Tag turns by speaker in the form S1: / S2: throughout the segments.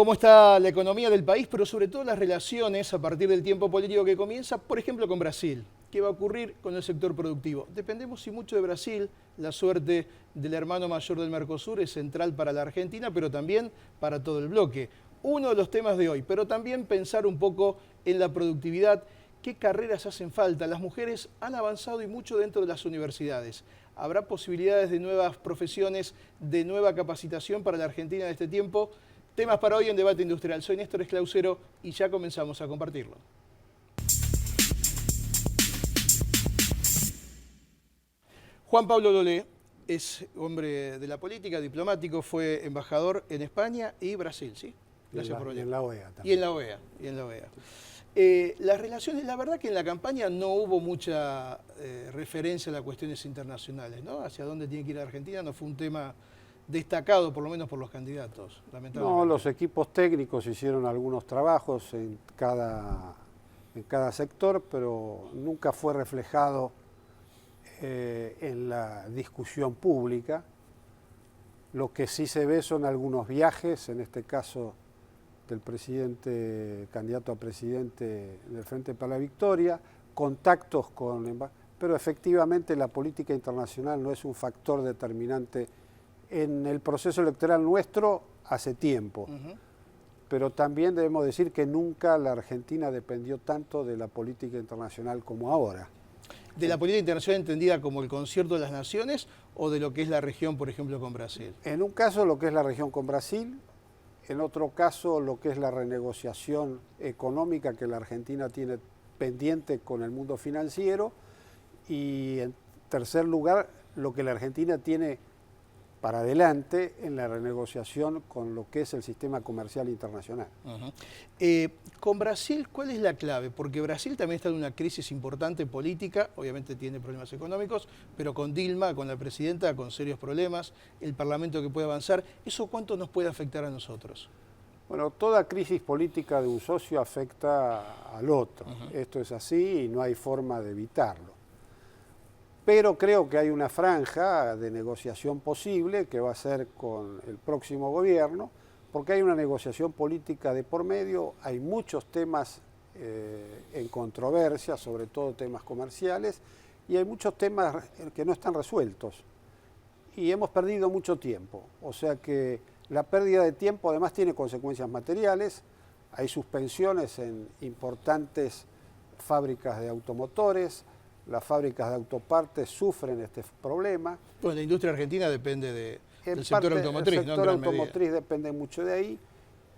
S1: cómo está la economía del país, pero sobre todo las relaciones a partir del tiempo político que comienza, por ejemplo, con Brasil. ¿Qué va a ocurrir con el sector productivo? Dependemos y mucho de Brasil. La suerte del hermano mayor del Mercosur es central para la Argentina, pero también para todo el bloque. Uno de los temas de hoy, pero también pensar un poco en la productividad. ¿Qué carreras hacen falta? Las mujeres han avanzado y mucho dentro de las universidades. ¿Habrá posibilidades de nuevas profesiones, de nueva capacitación para la Argentina en este tiempo? Temas para hoy en Debate Industrial. Soy Néstor Esclausero y ya comenzamos a compartirlo. Juan Pablo Lolé es hombre de la política, diplomático, fue embajador en España y Brasil, ¿sí?
S2: Gracias por en la OEA también.
S1: Y en la OEA, y en la OEA. Las relaciones, la verdad que en la campaña no hubo mucha referencia a las cuestiones internacionales, ¿no? Hacia dónde tiene que ir la Argentina no fue un tema destacado, por lo menos por los candidatos, lamentablemente.
S2: No, los equipos técnicos hicieron algunos trabajos en cada sector, pero nunca fue reflejado en la discusión pública. Lo que sí se ve son algunos viajes, en este caso del presidente, candidato a presidente del Frente para la Victoria, contactos pero efectivamente la política internacional no es un factor determinante en el proceso electoral nuestro hace tiempo. Pero también debemos decir que nunca la Argentina dependió tanto de la política internacional como ahora.
S1: ¿De la política internacional entendida como el concierto de las naciones o de lo que es la región, por ejemplo, con Brasil?
S2: En un caso lo que es la región con Brasil, en otro caso lo que es la renegociación económica que la Argentina tiene pendiente con el mundo financiero, y en tercer lugar lo que la Argentina tiene para adelante en la renegociación con lo que es el sistema comercial internacional.
S1: Con Brasil, ¿cuál es la clave? Porque Brasil también está en una crisis importante política, obviamente tiene problemas económicos, pero con Dilma, con la presidenta, con serios problemas, el Parlamento que puede avanzar, ¿eso cuánto nos puede afectar a nosotros?
S2: Bueno, toda crisis política de un socio afecta al otro. Esto es así y no hay forma de evitarlo. Pero creo que hay una franja de negociación posible que va a ser con el próximo gobierno, porque hay una negociación política de por medio, hay muchos temas en controversia, sobre todo temas comerciales, y hay muchos temas que no están resueltos. Y hemos perdido mucho tiempo, o sea que la pérdida de tiempo además tiene consecuencias materiales, hay suspensiones en importantes fábricas de automotores, las fábricas de autopartes sufren este problema.
S1: Bueno, la industria argentina depende del sector automotriz,
S2: ¿no? El sector automotriz depende mucho de ahí.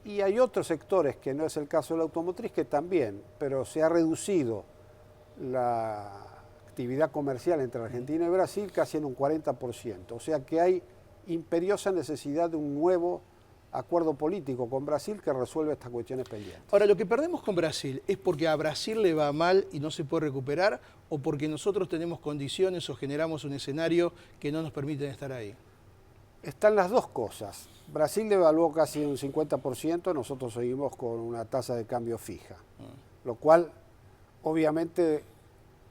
S2: Y hay otros sectores, que no es el caso de la automotriz, que también, pero se ha reducido la actividad comercial entre Argentina y Brasil casi en un 40%. O sea que hay imperiosa necesidad de un nuevo acuerdo político con Brasil que resuelve estas cuestiones pendientes.
S1: Ahora, lo que perdemos con Brasil es porque a Brasil le va mal y no se puede recuperar, o porque nosotros tenemos condiciones o generamos un escenario que no nos permiten estar ahí.
S2: Están las dos cosas. Brasil devaluó casi un 50%, nosotros seguimos con una tasa de cambio fija, lo cual obviamente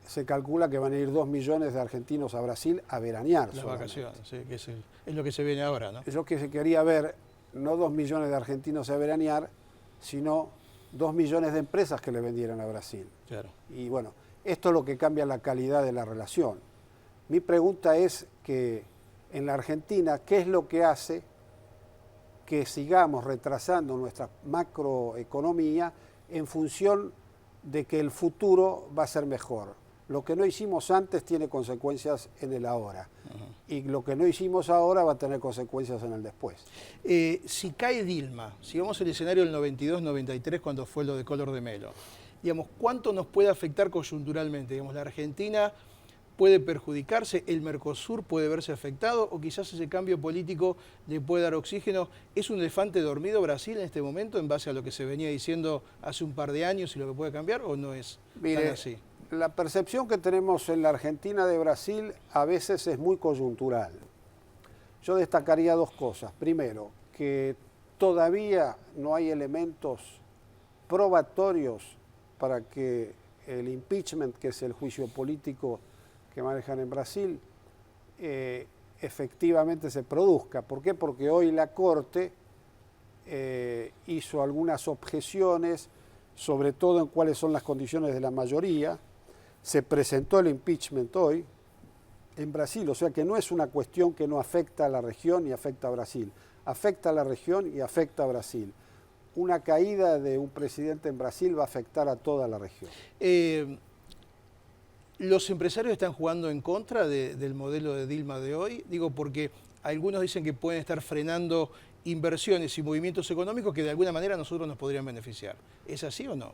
S2: se calcula que van a ir 2 millones de argentinos a Brasil a veranear.
S1: Las vacaciones, sí, que es lo que se viene ahora, ¿no?
S2: Es lo que se quería ver. No 2 millones de argentinos a veranear, sino 2 millones de empresas que le vendieran a Brasil.
S1: Claro.
S2: Y bueno, esto es lo que cambia la calidad de la relación. Mi pregunta es que en la Argentina, ¿qué es lo que hace que sigamos retrasando nuestra macroeconomía en función de que el futuro va a ser mejor? Lo que no hicimos antes tiene consecuencias en el ahora. Y lo que no hicimos ahora va a tener consecuencias en el después.
S1: Si cae Dilma, si vamos al escenario del 92-93, cuando fue lo de Collor de Mello, digamos, ¿cuánto nos puede afectar coyunturalmente? Digamos, ¿la Argentina puede perjudicarse? ¿El Mercosur puede verse afectado? ¿O quizás ese cambio político le puede dar oxígeno? ¿Es un elefante dormido Brasil en este momento en base a lo que se venía diciendo hace un par de años y lo que puede cambiar? ¿O no es tan así?
S2: La percepción que tenemos en la Argentina de Brasil a veces es muy coyuntural. Yo destacaría dos cosas. Primero, que todavía no hay elementos probatorios para que el impeachment, que es el juicio político que manejan en Brasil, efectivamente se produzca. ¿Por qué? Porque hoy la Corte hizo algunas objeciones, sobre todo en cuáles son las condiciones de la mayoría. Se presentó el impeachment hoy en Brasil, o sea que no es una cuestión que no afecta a la región y afecta a Brasil. Afecta a la región y afecta a Brasil. Una caída de un presidente en Brasil va a afectar a toda la región.
S1: ¿Los empresarios están jugando en contra del modelo de Dilma de hoy? Digo, porque algunos dicen que pueden estar frenando inversiones y movimientos económicos que de alguna manera a nosotros nos podrían beneficiar. ¿Es así o no?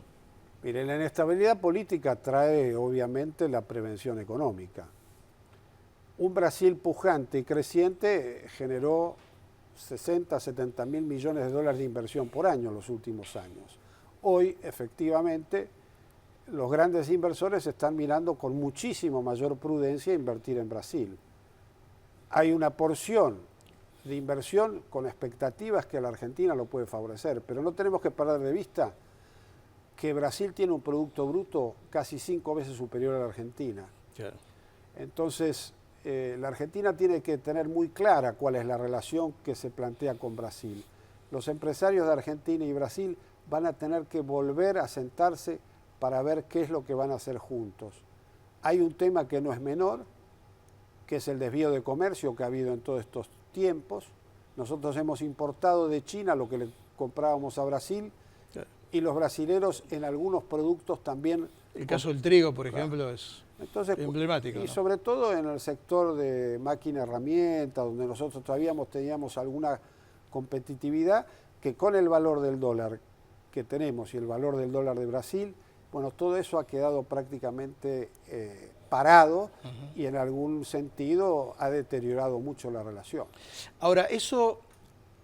S2: Mire, la inestabilidad política trae obviamente la prevención económica. Un Brasil pujante y creciente generó 60, 70 mil millones de dólares de inversión por año en los últimos años. Hoy, efectivamente, los grandes inversores están mirando con muchísimo mayor prudencia invertir en Brasil. Hay una porción de inversión con expectativas que a la Argentina lo puede favorecer, pero no tenemos que perder de vista que Brasil tiene un Producto Bruto casi 5 veces superior a la Argentina.
S1: Claro.
S2: Entonces, la Argentina tiene que tener muy clara cuál es la relación que se plantea con Brasil. Los empresarios de Argentina y Brasil van a tener que volver a sentarse para ver qué es lo que van a hacer juntos. Hay un tema que no es menor, que es el desvío de comercio que ha habido en todos estos tiempos. Nosotros hemos importado de China lo que le comprábamos a Brasil, claro, y los brasileros en algunos productos también.
S1: El caso del trigo, por ejemplo, es emblemático.
S2: Y
S1: ¿no?
S2: sobre todo en el sector de máquina herramienta, donde nosotros todavía teníamos alguna competitividad, que con el valor del dólar que tenemos y el valor del dólar de Brasil, bueno, todo eso ha quedado prácticamente parado y en algún sentido ha deteriorado mucho la relación.
S1: Ahora, ¿eso,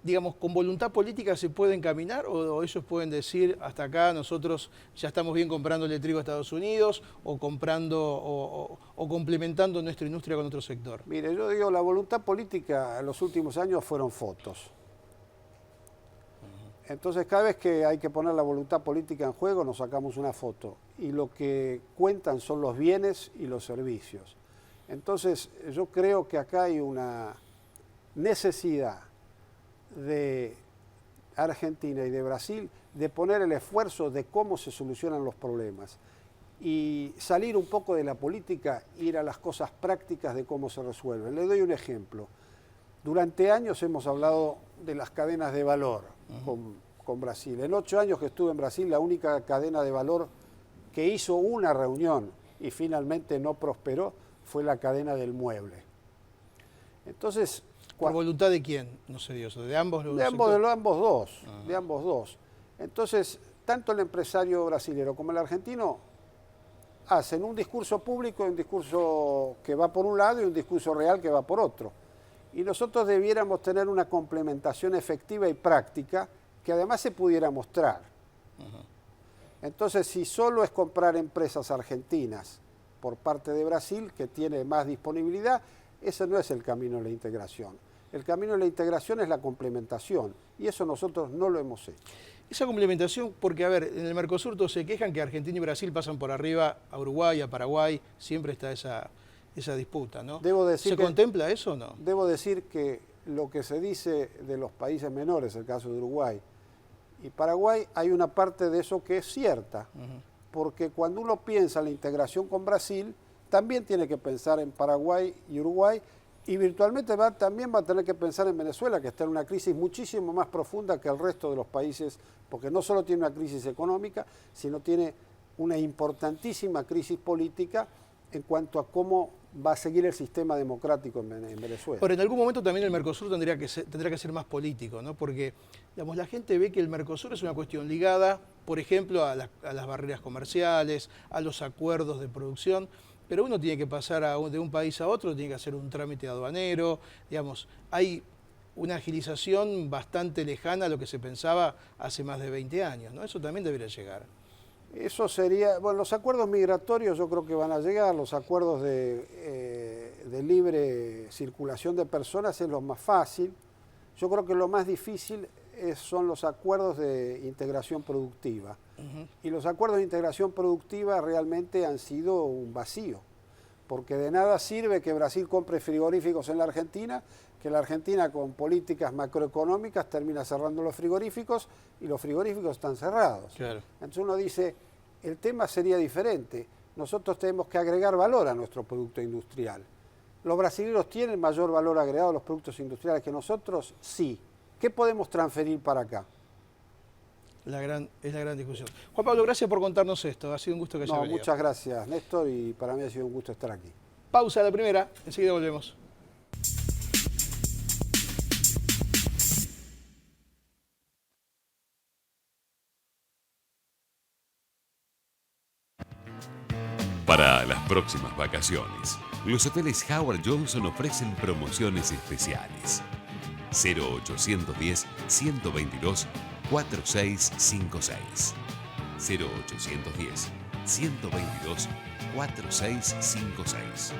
S1: digamos, con voluntad política se puede encaminar o ellos pueden decir, hasta acá nosotros ya estamos bien comprando el trigo a Estados Unidos o comprando o complementando nuestra industria con otro sector?
S2: Mire, yo digo, la voluntad política en los últimos años fueron fotos. Entonces, cada vez que hay que poner la voluntad política en juego, nos sacamos una foto. Y lo que cuentan son los bienes y los servicios. Entonces, yo creo que acá hay una necesidad de Argentina y de Brasil de poner el esfuerzo de cómo se solucionan los problemas. Y salir un poco de la política, ir a las cosas prácticas de cómo se resuelven. Le doy un ejemplo. Durante años hemos hablado de las cadenas de valor con Brasil. En 8 años que estuve en Brasil, la única cadena de valor que hizo una reunión y finalmente no prosperó fue la cadena del mueble. Entonces,
S1: ¿por voluntad de quién? No se dio eso, ¿de ambos?
S2: De ambos dos. Entonces, tanto el empresario brasilero como el argentino hacen un discurso público, un discurso que va por un lado y un discurso real que va por otro. Y nosotros debiéramos tener una complementación efectiva y práctica que además se pudiera mostrar. Entonces, si solo es comprar empresas argentinas por parte de Brasil, que tiene más disponibilidad, ese no es el camino de la integración. El camino de la integración es la complementación, y eso nosotros no lo hemos hecho.
S1: Esa complementación, porque a ver, en el Mercosur todos se quejan que Argentina y Brasil pasan por arriba a Uruguay, a Paraguay, siempre está esa disputa, ¿no? ¿Se contempla eso o no?
S2: Debo decir que lo que se dice de los países menores, el caso de Uruguay y Paraguay, hay una parte de eso que es cierta, porque cuando uno piensa en la integración con Brasil, también tiene que pensar en Paraguay y Uruguay, y virtualmente también va a tener que pensar en Venezuela, que está en una crisis muchísimo más profunda que el resto de los países, porque no solo tiene una crisis económica, sino tiene una importantísima crisis política en cuanto a cómo va a seguir el sistema democrático en Venezuela.
S1: Pero en algún momento también el Mercosur tendrá que ser más político, ¿no? Porque, digamos, la gente ve que el Mercosur es una cuestión ligada, por ejemplo, a las barreras comerciales, a los acuerdos de producción, pero uno tiene que pasar de un país a otro, tiene que hacer un trámite aduanero, digamos, hay una agilización bastante lejana a lo que se pensaba hace más de 20 años, ¿no? Eso también debería llegar.
S2: Eso sería, bueno, los acuerdos migratorios yo creo que van a llegar, los acuerdos de libre circulación de personas es lo más fácil. Yo creo que lo más difícil son los acuerdos de integración productiva. Y los acuerdos de integración productiva realmente han sido un vacío, porque de nada sirve que Brasil compre frigoríficos en la Argentina, que la Argentina con políticas macroeconómicas termina cerrando los frigoríficos y los frigoríficos están cerrados.
S1: Claro.
S2: Entonces uno dice, el tema sería diferente. Nosotros tenemos que agregar valor a nuestro producto industrial. ¿Los brasileños tienen mayor valor agregado a los productos industriales que nosotros? Sí. ¿Qué podemos transferir para acá?
S1: Es la gran discusión. Juan Pablo, gracias por contarnos esto. Ha sido un gusto que haya venido.
S2: Muchas gracias, Néstor, y para mí ha sido un gusto estar aquí.
S1: Pausa la primera, enseguida volvemos.
S3: Para las próximas vacaciones, los hoteles Howard Johnson ofrecen promociones especiales. 0810-122-4656. 0810-122-4656.